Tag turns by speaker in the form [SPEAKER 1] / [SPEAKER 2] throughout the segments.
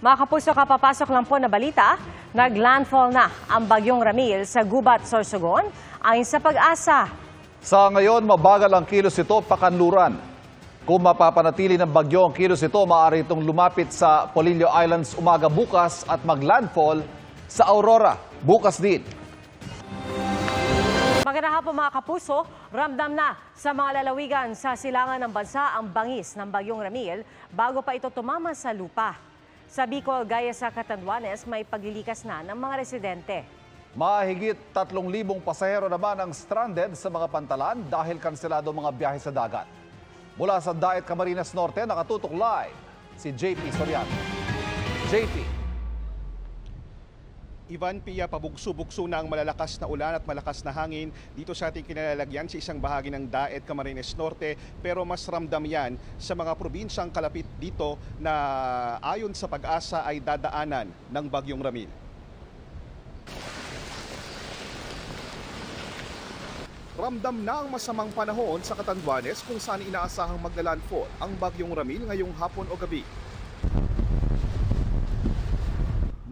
[SPEAKER 1] Mga kapuso, kapapasok lang po na balita, naglandfall na ang bagyong Ramil sa Gubat, Sorsogon, ayon sa Pag-asa.
[SPEAKER 2] Sa ngayon, mabagal ang kilos ito pakanluran. Kung mapapanatili ng bagyo ang kilos ito, maaari itong lumapit sa Polillo Islands umaga bukas at maglandfall sa Aurora bukas din.
[SPEAKER 1] Magandang hapon mga kapuso, ramdam na sa mga lalawigan sa silangan ng bansa ang bangis ng bagyong Ramil bago pa ito tumama sa lupa. Sa Bicol, gaya sa Catanduanes, may paglilikas na ng mga residente.
[SPEAKER 2] Mahigit 3,000 pasahero naman ang stranded sa mga pantalan dahil kanselado mga biyahe sa dagat. Mula sa Daet, Camarines Norte, nakatutok live si JP Soriano. JP.
[SPEAKER 3] Ivan, Pia, pabugso-bugso na ang malalakas na ulan at malakas na hangin dito sa ating kinalalagyan sa isang bahagi ng Daet, Camarines Norte, pero mas ramdam yan sa mga probinsyang kalapit dito na ayon sa Pag-asa ay dadaanan ng bagyong Ramil. Ramdam na ang masamang panahon sa Catanduanes kung saan inaasahang maglalandfall ang bagyong Ramil ngayong hapon o gabi.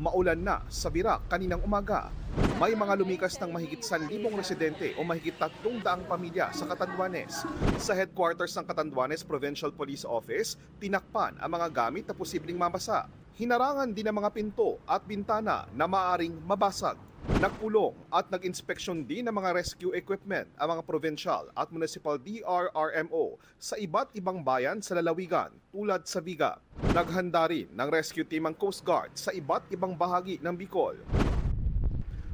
[SPEAKER 3] Maulan na sa Birac kaninang umaga. May mga lumikas ng mahigit 1,000 residente o mahigit 300 pamilya sa Catanduanes. Sa headquarters ng Catanduanes Provincial Police Office, tinakpan ang mga gamit na posibleng mabasa. Hinarangan din ang mga pinto at bintana na maaaring mabasag. Nagpulong at nag-inspeksyon din ng mga rescue equipment ang mga provincial at municipal DRRMO sa iba't ibang bayan sa lalawigan tulad sa Viga. Naghanda rin ng rescue team ang Coast Guard sa iba't ibang bahagi ng Bicol.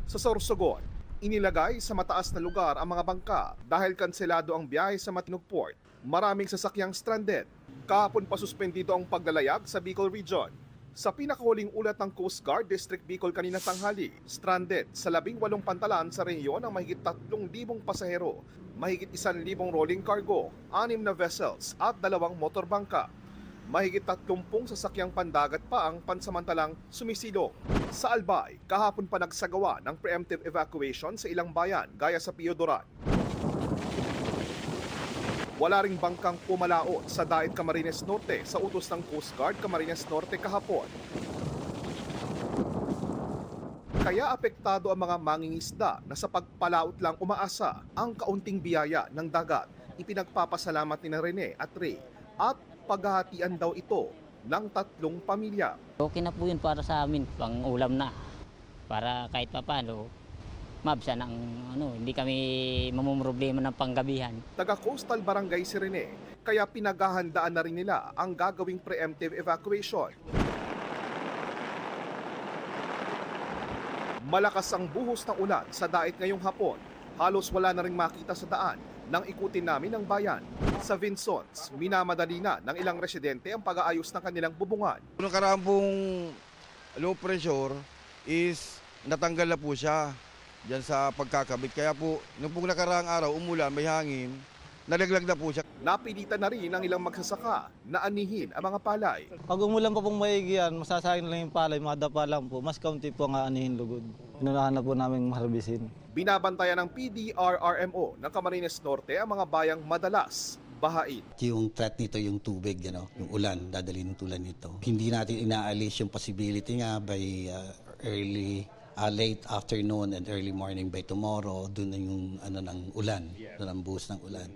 [SPEAKER 3] Sa Sorsogon, inilagay sa mataas na lugar ang mga bangka dahil kanselado ang biyahe sa Matinog Port. Maraming sasakyang stranded. Kahapon pa suspendido ang paglalayag sa Bicol Region. Sa pinakahuling ulat ng Coast Guard District Bicol kanina tanghali, stranded sa 18 pantalan sa rehiyon ang mahigit 3,000 pasahero, mahigit 1,000 rolling cargo, 6 na vessels at 2 motorbangka. Mahigit 30 sasakyang pandagat pa ang pansamantalang sumisilong. Sa Albay, kahapon pa nagsagawa ng preemptive evacuation sa ilang bayan gaya sa Piodoran. Wala ring bangkang pumalaot sa Daet, Camarines Norte sa utos ng Coast Guard Camarines Norte kahapon. Kaya apektado ang mga mangingisda na sa pagpalaot lang umaasa ang kaunting biyaya ng dagat. Ipinagpapasalamat ni Rene at Ray at paghahatian daw ito ng 3 pamilya.
[SPEAKER 4] Okay na po yun para sa amin, pang ulam na. Para kahit papano, mabsa ng hindi kami mamumroblema ng panggabihan.
[SPEAKER 3] Taga-coastal barangay si Rene, kaya pinaghahandaan na rin nila ang gagawing preemptive evacuation. Malakas ang buhos ng ulan sa Daet ngayong hapon. Halos wala na rin makita sa daan nang ikutin namin ang bayan. Sa Vinsons, minamadali na ng ilang residente ang pag-aayos ng kanilang bubungan.
[SPEAKER 5] Noong karaan pong low pressure is natanggal na po siya diyan sa pagkakabit. Kaya po, nung pong nakaraang araw, umulan, may hangin, nalaglag na po siya.
[SPEAKER 3] Napilitan na rin ang ilang magsasaka na anihin ang mga palay.
[SPEAKER 6] Pag umulan pa pong maigiyan, masasayang na lang yung palay, madapa lang po. Mas kaunti po ang aanihin lugod. Inunahan na po namin maharbisin.
[SPEAKER 3] Binabantayan ng PDRRMO ng Camarines Norte ang mga bayang madalas bahain.
[SPEAKER 7] Yung threat nito, yung tubig, yung ulan, dadalhin ng tulan nito. Hindi natin inaalis yung possibility nga by late afternoon and early morning by tomorrow, doon na yung ng ulan, doon ang buhos ng ulan.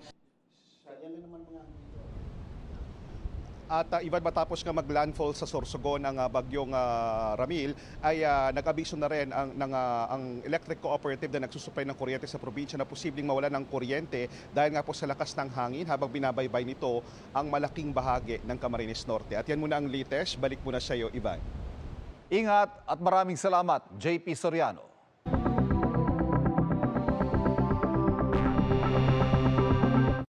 [SPEAKER 3] At Ivan, matapos nga maglandfall sa Sorsogon ng bagyong Ramil, ay nag-abiso na rin ang electric cooperative na nagsusupply ng kuryente sa probinsya na posibleng mawalan ng kuryente dahil nga po sa lakas ng hangin habang binabaybay nito ang malaking bahagi ng Camarines Norte. At yan muna ang latest. Balik muna sa iyo, Ivan.
[SPEAKER 2] Ingat at maraming salamat, JP Soriano.